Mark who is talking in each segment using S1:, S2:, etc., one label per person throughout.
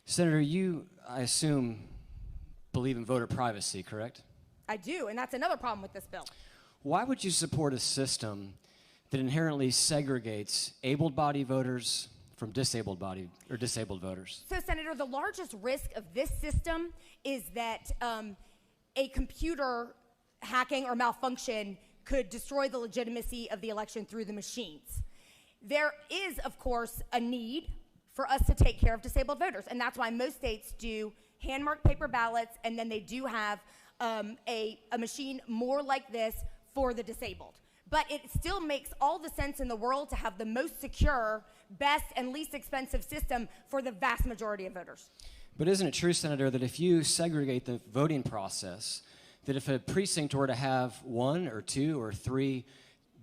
S1: Senator, you, I assume, believe in voter privacy, correct?
S2: I do, and that's another problem with this bill.
S1: Why would you support a system that inherently segregates able-bodied voters from disabled voters?
S2: So, Senator, the largest risk of this system is that a computer hacking or malfunction could destroy the legitimacy of the election through the machines. There is, of course, a need for us to take care of disabled voters, and that's why most states do hand-marked paper ballots, and then they do have a machine more like this for the disabled. But it still makes all the sense in the world to have the most secure, best, and least expensive system for the vast majority of voters.
S1: But isn't it true, Senator, that if you segregate the voting process, that if a precinct were to have 1 or 2 or 3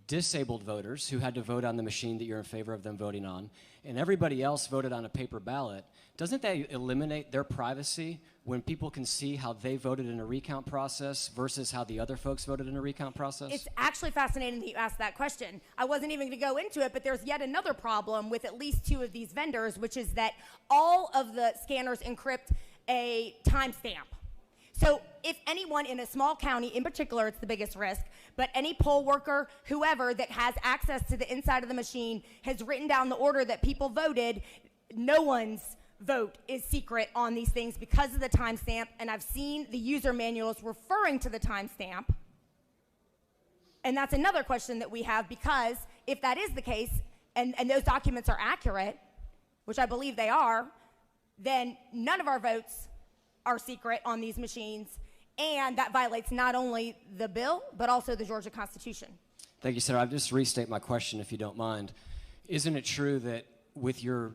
S1: disabled voters who had to vote on the machine that you're in favor of them voting on, and everybody else voted on a paper ballot, doesn't that eliminate their privacy when people can see how they voted in a recount process versus how the other folks voted in a recount process?
S2: It's actually fascinating that you asked that question. I wasn't even going to go into it, but there's yet another problem with at least 2 of these vendors, which is that all of the scanners encrypt a timestamp. So if anyone in a small county, in particular, it's the biggest risk, but any poll worker, whoever that has access to the inside of the machine has written down the order that people voted, no one's vote is secret on these things because of the timestamp, and I've seen the user manuals referring to the timestamp. And that's another question that we have, because if that is the case, and those documents are accurate, which I believe they are, then none of our votes are secret on these machines, and that violates not only the bill, but also the Georgia Constitution.
S1: Thank you, Senator. I'll just restate my question, if you don't mind. Isn't it true that with your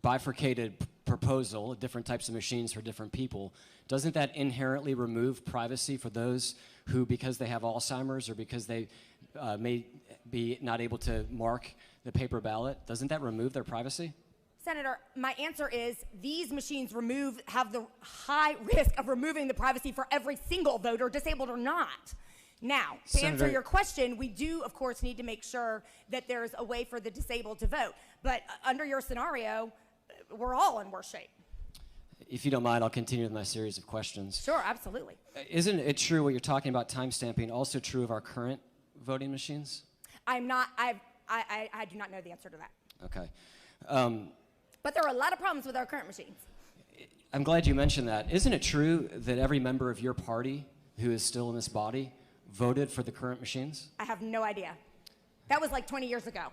S1: bifurcated proposal, different types of machines for different people, doesn't that inherently remove privacy for those who, because they have Alzheimer's or because they may be not able to mark the paper ballot, doesn't that remove their privacy?
S2: Senator, my answer is these machines have the high risk of removing the privacy for every single voter, disabled or not. Now, to answer your question, we do, of course, need to make sure that there's a way for the disabled to vote. But under your scenario, we're all in worse shape.
S1: If you don't mind, I'll continue with my series of questions.
S2: Sure, absolutely.
S1: Isn't it true what you're talking about timestamping also true of our current voting machines?
S2: I do not know the answer to that.
S1: Okay.
S2: But there are a lot of problems with our current machines.
S1: I'm glad you mentioned that. Isn't it true that every member of your party who is still in this body voted for the current machines?
S2: I have no idea. That was like 20 years ago.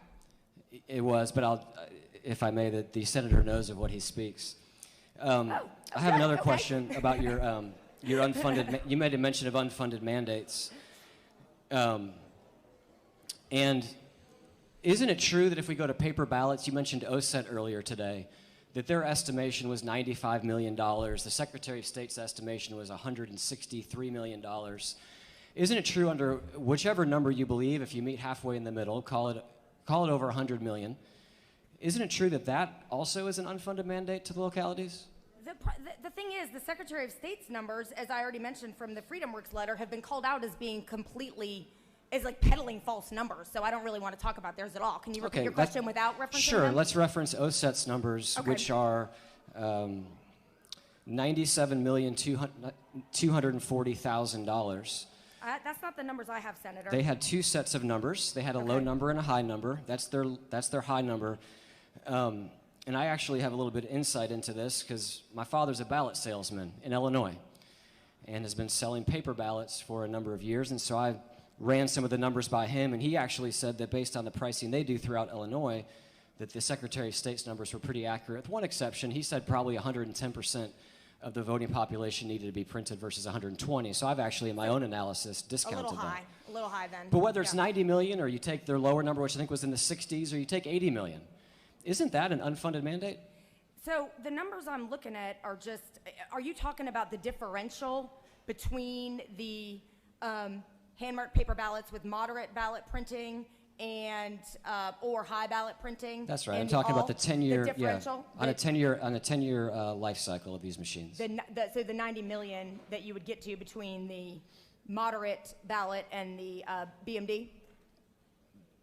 S1: It was, but if I may, the senator knows of what he speaks. I have another question about your unfunded. You made a mention of unfunded mandates, and isn't it true that if we go to paper ballots, you mentioned OSET earlier today, that their estimation was $95 million. The Secretary of State's estimation was $163 million. Isn't it true under whichever number you believe, if you meet halfway in the middle, call it over $100 million, isn't it true that that also is an unfunded mandate to the localities?
S2: The thing is, the Secretary of State's numbers, as I already mentioned from the Freedom Works letter, have been called out as being is like peddling false numbers, so I don't really want to talk about theirs at all. Can you repeat your question without referencing
S1: Sure,
S2: them?
S1: Let's reference OSET's numbers, which are $97,240,000.
S2: That's not the numbers I have, Senator.
S1: They had 2 sets of numbers. They had a low number and a high number. That's their high number. And I actually have a little bit of insight into this because my father's a ballot salesman in Illinois and has been selling paper ballots for a number of years, and so I ran some of the numbers by him, and he actually said that based on the pricing they do throughout Illinois, that the Secretary of State's numbers were pretty accurate. With one exception, he said probably 110% of the voting population needed to be printed versus 120. So I've actually, in my own analysis, discounted that.
S2: A little high then.
S1: But whether it's 90 million or you take their lower number, which I think was in the 60s, or you take 80 million, isn't that an unfunded mandate?
S2: So the numbers I'm looking at are are you talking about the differential between the hand-marked paper ballots with moderate ballot printing and or high ballot printing?
S1: That's right. I'm talking about the 10-year,
S2: differential?
S1: On a 10-year life cycle of these machines.
S2: So the 90 million that you would get to between the moderate ballot and the BMD?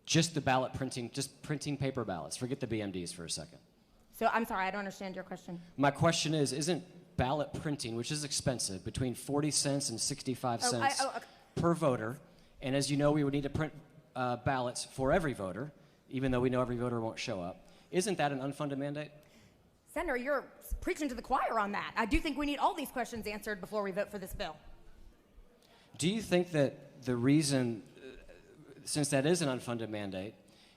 S1: Just the ballot printing, just printing paper ballots. Forget the BMDs for a second.
S2: So I'm sorry, I don't understand your question.
S1: My question is, isn't ballot printing, which is expensive, between 40 cents and 65 cents
S2: okay.
S1: per voter, and as you know, we would need to print ballots for every voter, even though we know every voter won't show up. Isn't that an unfunded mandate?
S2: Senator, you're preaching to the choir on that. I do think we need all these questions answered before we vote for this bill.
S1: Do you think that the reason, since that is an unfunded mandate,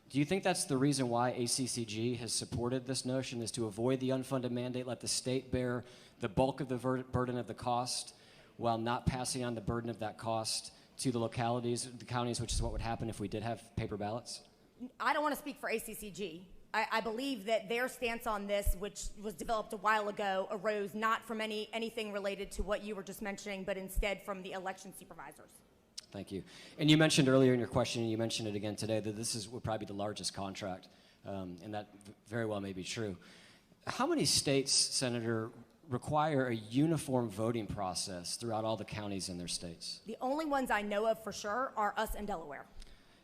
S1: do you think that's the reason why ACCG has supported this notion, is to avoid the unfunded mandate, let the state bear the bulk of the burden of the cost while not passing on the burden of that cost to the localities, the counties, which is what would happen if we did have paper ballots?
S2: I don't want to speak for ACCG. I believe that their stance on this, which was developed a while ago, arose not from anything related to what you were just mentioning, but instead from the election supervisors.
S1: Thank you. And you mentioned earlier in your question, and you mentioned it again today, that this would probably be the largest contract, and that very well may be true. How many states, Senator, require a uniform voting process throughout all the counties in their states?
S2: The only ones I know of for sure are us and Delaware.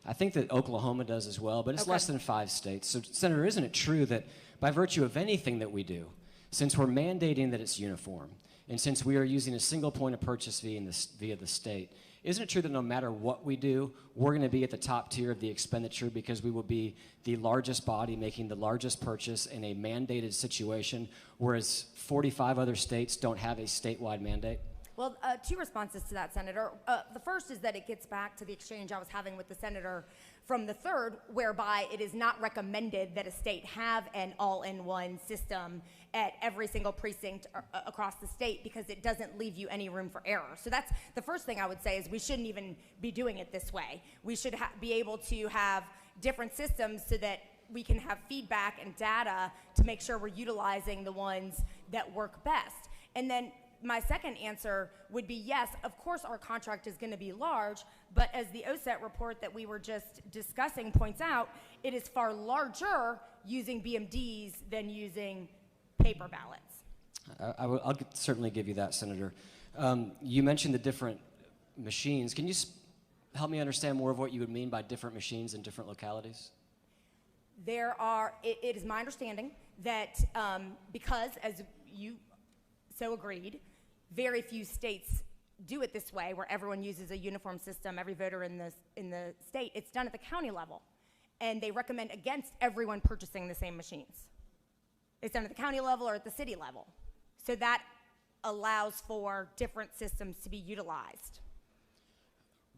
S1: I think that Oklahoma does as well, but it's
S2: Okay.
S1: less than 5 states. So, Senator, isn't it true that by virtue of anything that we do, since we're mandating that it's uniform, and since we are using a single point of purchase fee via the state, isn't it true that no matter what we do, we're going to be at the top tier of the expenditure because we will be the largest body making the largest purchase in a mandated situation, whereas 45 other states don't have a statewide mandate?
S2: Well, 2 responses to that, Senator. The first is that it gets back to the exchange I was having with the senator from the 3rd, whereby it is not recommended that a state have an all-in-one system at every single precinct across the state because it doesn't leave you any room for error. So that's the first thing I would say, is we shouldn't even be doing it this way. We should be able to have different systems so that we can have feedback and data to make sure we're utilizing the ones that work best. And then my second answer would be yes, of course our contract is going to be large, but as the OSET report that we were just discussing points out, it is far larger using BMDs than using paper ballots.
S1: I'll certainly give you that, Senator. You mentioned the different machines. Can you help me understand more of what you would mean by different machines in different localities?
S2: It is my understanding that because, as you so agreed, very few states do it this way, where everyone uses a uniform system, every voter in the state. It's done at the county level, and they recommend against everyone purchasing the same machines. It's done at the county level or at the city level. So that allows for different systems to be utilized.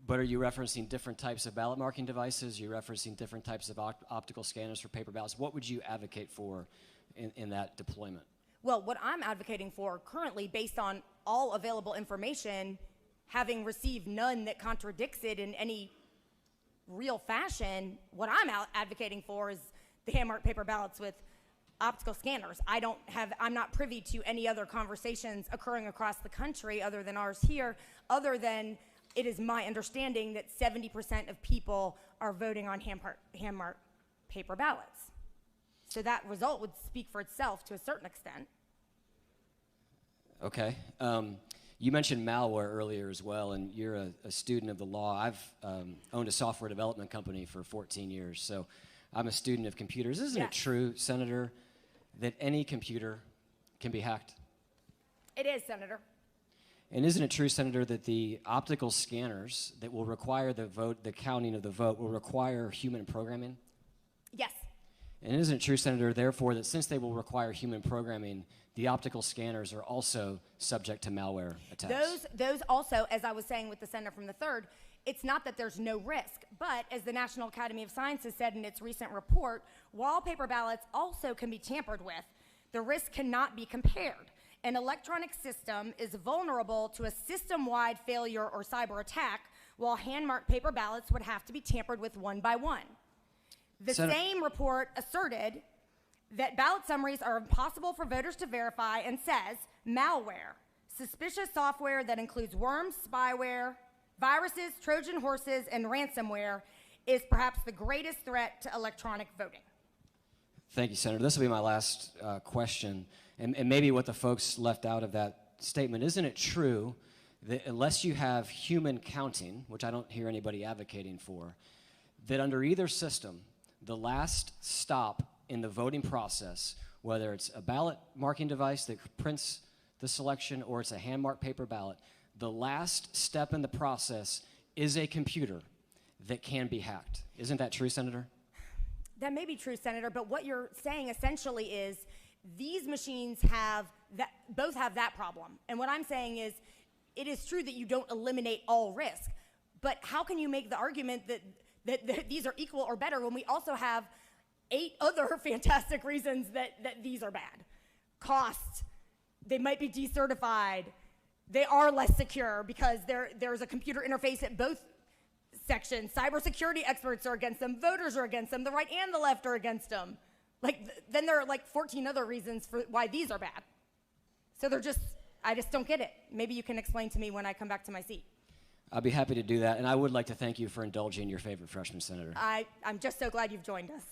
S1: But are you referencing different types of ballot marking devices? You're referencing different types of optical scanners for paper ballots? What would you advocate for in that deployment?
S2: Well, what I'm advocating for currently, based on all available information, having received none that contradicts it in any real fashion, what I'm advocating for is the hand-marked paper ballots with optical scanners. I'm not privy to any other conversations occurring across the country other than ours here, other than it is my understanding that 70% of people are voting on hand-marked paper ballots. So that result would speak for itself to a certain extent.
S1: Okay. You mentioned malware earlier as well, and you're a student of the law. I've owned a software development company for 14 years, so I'm a student of computers. Isn't it true, Senator, that any computer can be hacked?
S2: It is, Senator.
S1: And isn't it true, Senator, that the optical scanners that will require the counting of the vote will require human programming?
S2: Yes.
S1: And isn't it true, Senator, therefore, that since they will require human programming, the optical scanners are also subject to malware attacks?
S2: Those also, as I was saying with the senator from the 3rd, it's not that there's no risk, but as the National Academy of Sciences said in its recent report, while paper ballots also can be tampered with, the risk cannot be compared. An electronic system is vulnerable to a system-wide failure or cyber attack, while hand-marked paper ballots would have to be tampered with one by one. The same report asserted that ballot summaries are impossible for voters to verify and says malware, suspicious software that includes worms, spyware, viruses, Trojan horses, and ransomware, is perhaps the greatest threat to electronic voting.
S1: Thank you, Senator. This will be my last question, and maybe what the folks left out of that statement. Isn't it true that unless you have human counting, which I don't hear anybody advocating for, that under either system, the last stop in the voting process whether it's a ballot marking device that prints the selection or it's a hand-marked paper ballot, the last step in the process is a computer that can be hacked. Isn't that true, Senator?
S2: That may be true, Senator, but what you're saying essentially is these machines both have that problem. And what I'm saying is it is true that you don't eliminate all risk, but how can you make the argument that these are equal or better when we also have 8 other fantastic reasons that these are bad? Cost, they might be decertified, they are less secure because there's a computer interface at both sections. Cybersecurity experts are against them, voters are against them, the right and the left are against them. Then there are 14 other reasons for why these are bad. So I just don't get it. Maybe you can explain to me when I come back to my seat.
S1: I'll be happy to do that, and I would like to thank you for indulging your favorite freshman senator.
S2: I'm just so glad you've joined us.